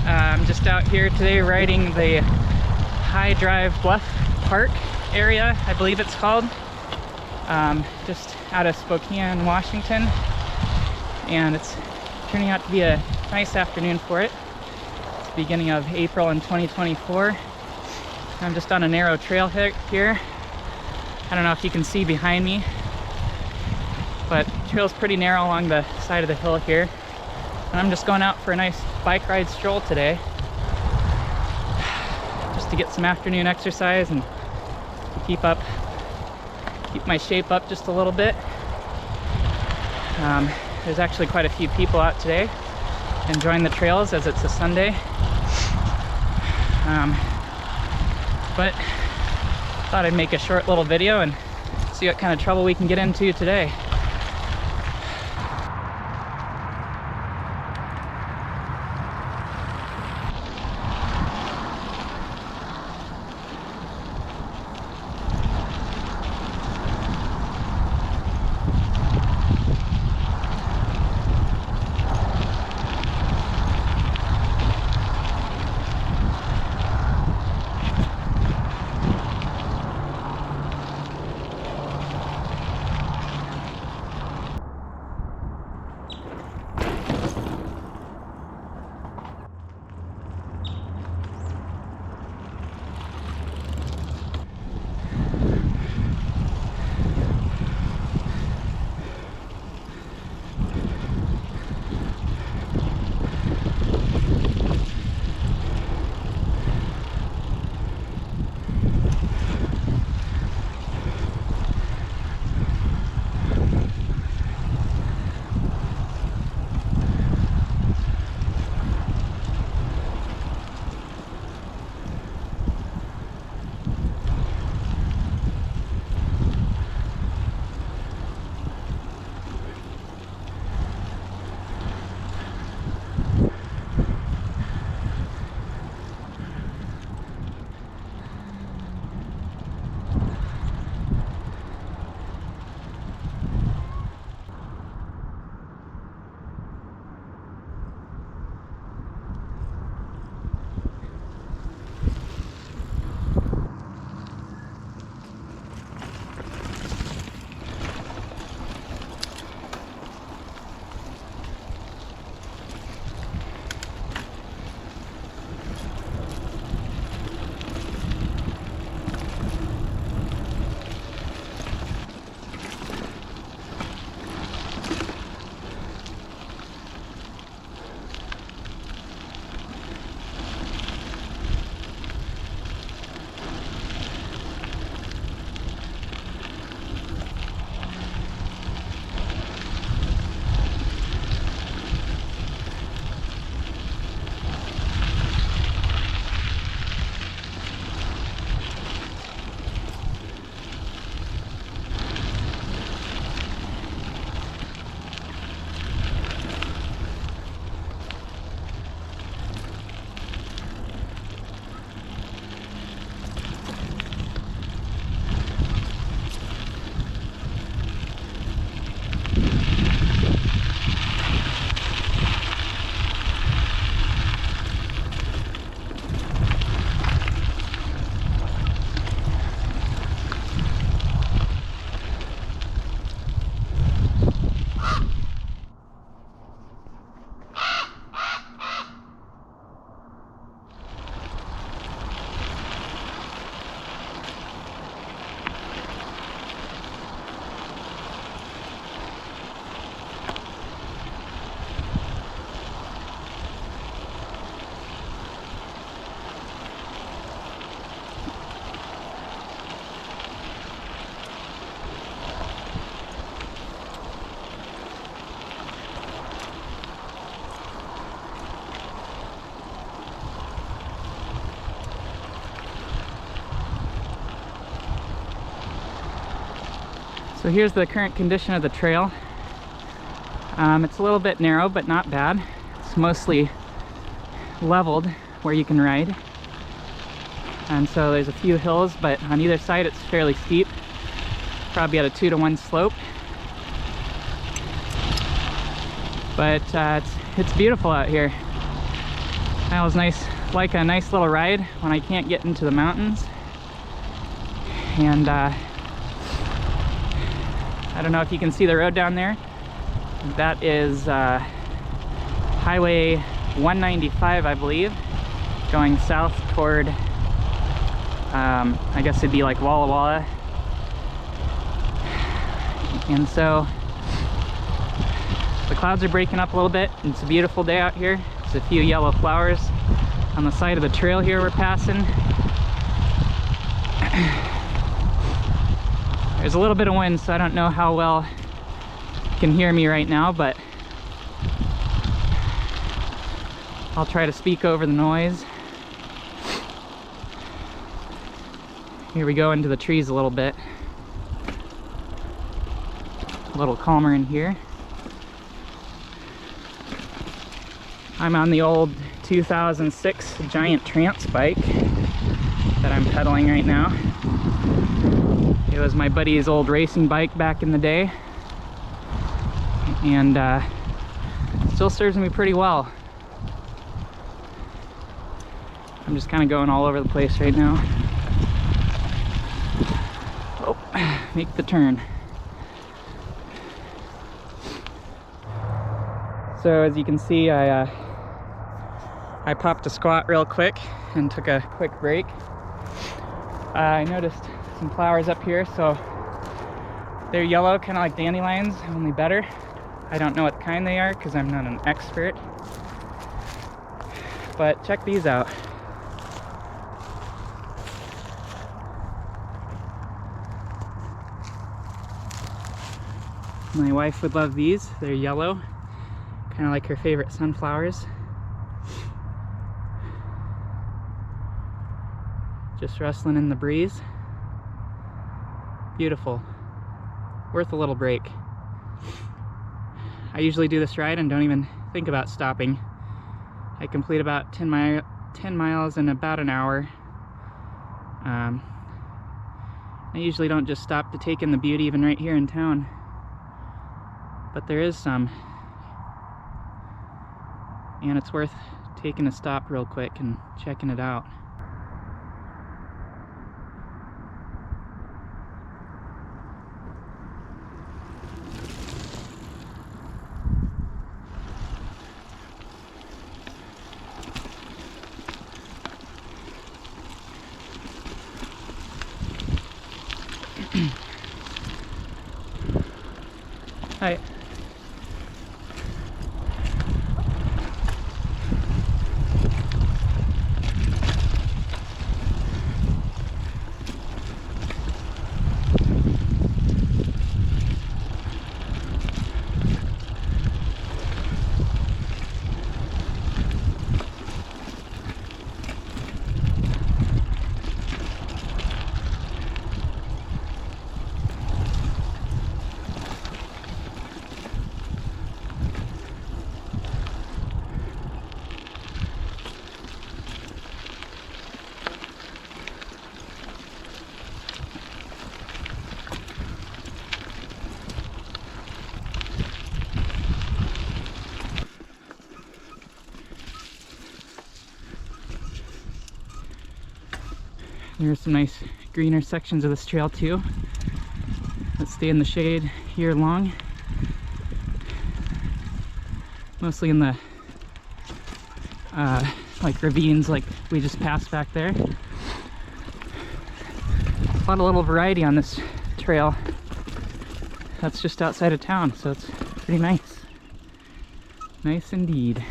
I'm just out here today riding the High Drive Bluff Park area, I believe it's called. Just out of Spokane, Washington. And it's turning out to be a nice afternoon for it. It's the beginning of April in 2024. I'm just on a narrow trail here. I don't know if you can see behind me, but the trail's pretty narrow along the side of the hill here. And I'm just going out for a nice bike ride stroll today, just to get some afternoon exercise and to keep my shape up just a little bit. There's actually quite a few people out today enjoying the trails as it's a Sunday. But thought I'd make a short little video and see what kind of trouble we can get into today. So here's the current condition of the trail. It's a little bit narrow, but not bad. It's mostly leveled where you can ride. And so there's a few hills, but on either side it's fairly steep. Probably at a 2-to-1 slope. But it's beautiful out here. That was nice, like a nice little ride when I can't get into the mountains. And I don't know if you can see the road down there. That is Highway 195, I believe, going south toward, I guess it'd be like Walla Walla. And so the clouds are breaking up a little bit. It's a beautiful day out here. There's a few yellow flowers on the side of the trail here we're passing. There's a little bit of wind, so I don't know how well you can hear me right now, but I'll try to speak over the noise. Here we go into the trees a little bit. A little calmer in here. I'm on the old 2006 Giant Trance bike that I'm pedaling right now. It was my buddy's old racing bike back in the day, and still serves me pretty well. I'm just kind of going all over the place right now. Oh, make the turn. So as you can see, I popped a squat real quick and took a quick break. I noticed some flowers up here, so they're yellow, kind of like dandelions, only better. I don't know what kind they are because I'm not an expert, but check these out. My wife would love these. They're yellow, kind of like her favorite sunflowers. Just rustling in the breeze. Beautiful. Worth a little break. I usually do this ride and don't even think about stopping. I complete about 10 miles in about an hour. I usually don't just stop to take in the beauty even right here in town, but there is some, and it's worth taking a stop real quick and checking it out. Hi. There's some nice greener sections of this trail too. Let's stay in the shade year long. Mostly in the like ravines like we just passed back there. A lot of little variety on this trail. That's just outside of town, so it's pretty nice. Nice indeed.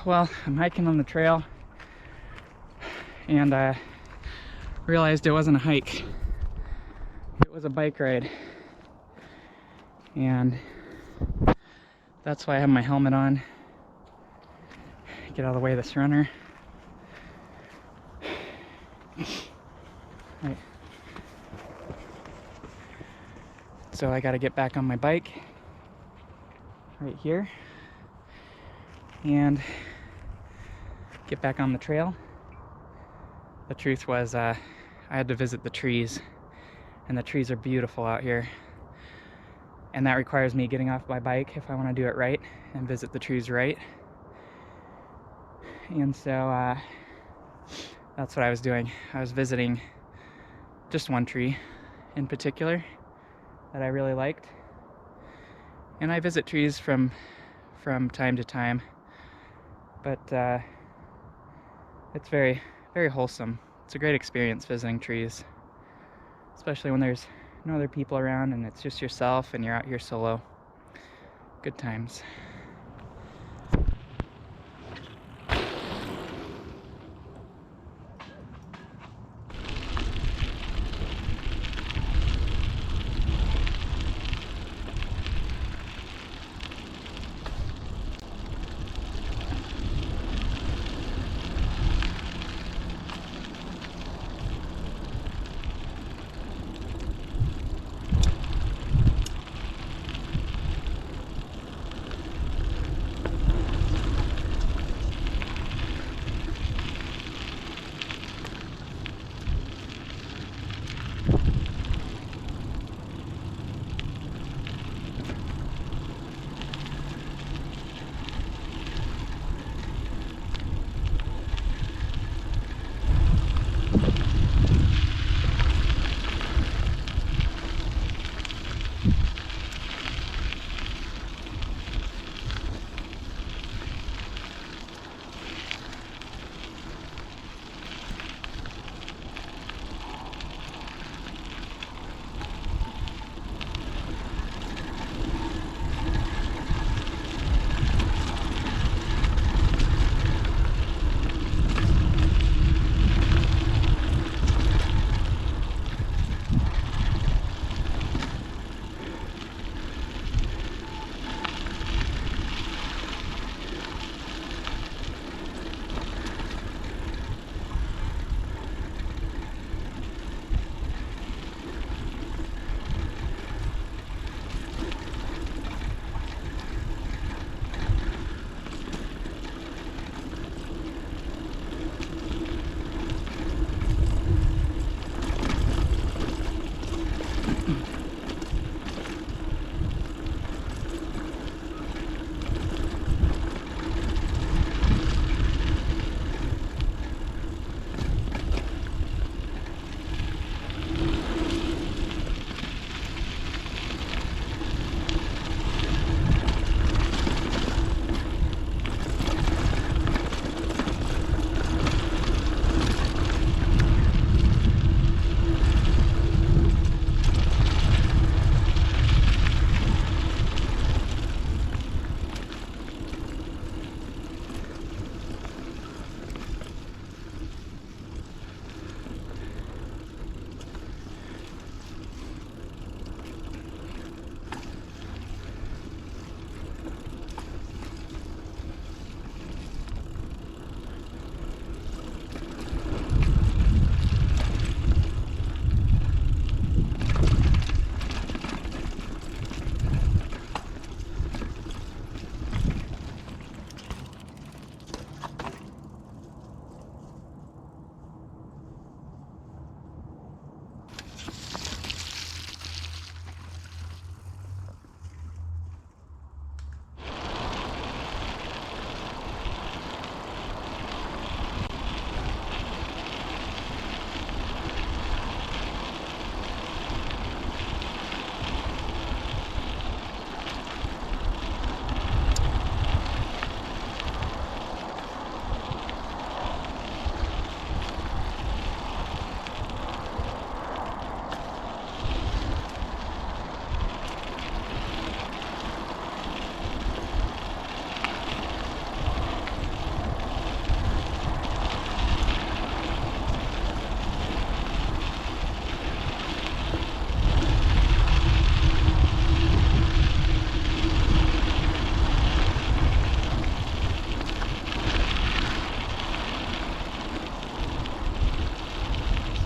Well, I'm hiking on the trail and I realized it wasn't a hike. It was a bike ride. And that's why I have my helmet on. Get out of the way of this runner. Right. So I got to get back on my bike right here and get back on the trail. The truth was I had to visit the trees, and the trees are beautiful out here, and that requires me getting off my bike if I want to do it right and visit the trees right. And so that's what I was doing. I was visiting just one tree in particular that I really liked, and I visit trees from time to time, but it's very, very wholesome. It's a great experience visiting trees, especially when there's no other people around and it's just yourself and you're out here solo. Good times.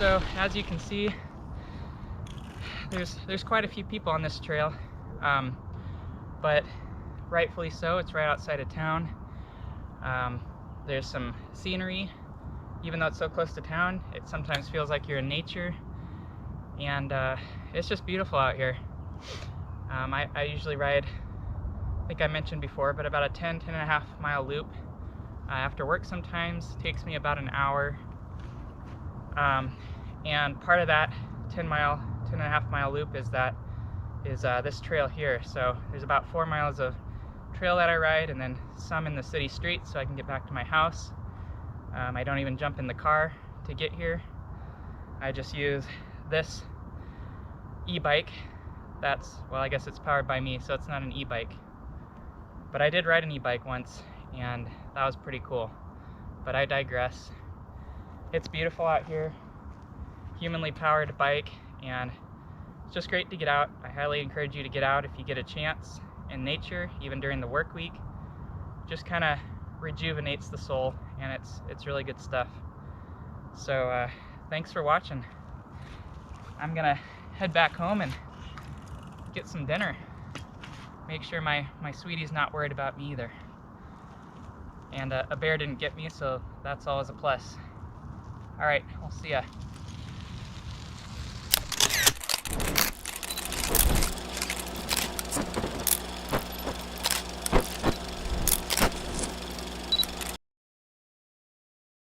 So as you can see, there's quite a few people on this trail, but rightfully so. It's right outside of town. There's some scenery. Even though it's so close to town, it sometimes feels like you're in nature, and it's just beautiful out here. I usually ride, I think I mentioned before, but about a 10.5 mile loop after work. Sometimes it takes me about an hour, and part of that 10.5 mile loop is this trail here. So there's about 4 miles of trail that I ride, and then some in the city streets so I can get back to my house. I don't even jump in the car to get here. I just use this e-bike. Well, I guess it's powered by me, so it's not an e-bike. But I did ride an e-bike once, and that was pretty cool. But I digress. It's beautiful out here. Humanly powered bike, and it's just great to get out. I highly encourage you to get out if you get a chance in nature, even during the work week. Just kind of rejuvenates the soul, and it's really good stuff. So thanks for watching. I'm gonna head back home and get some dinner. Make sure my sweetie's not worried about me either. And a bear didn't get me, so that's always a plus. All right, I'll see ya.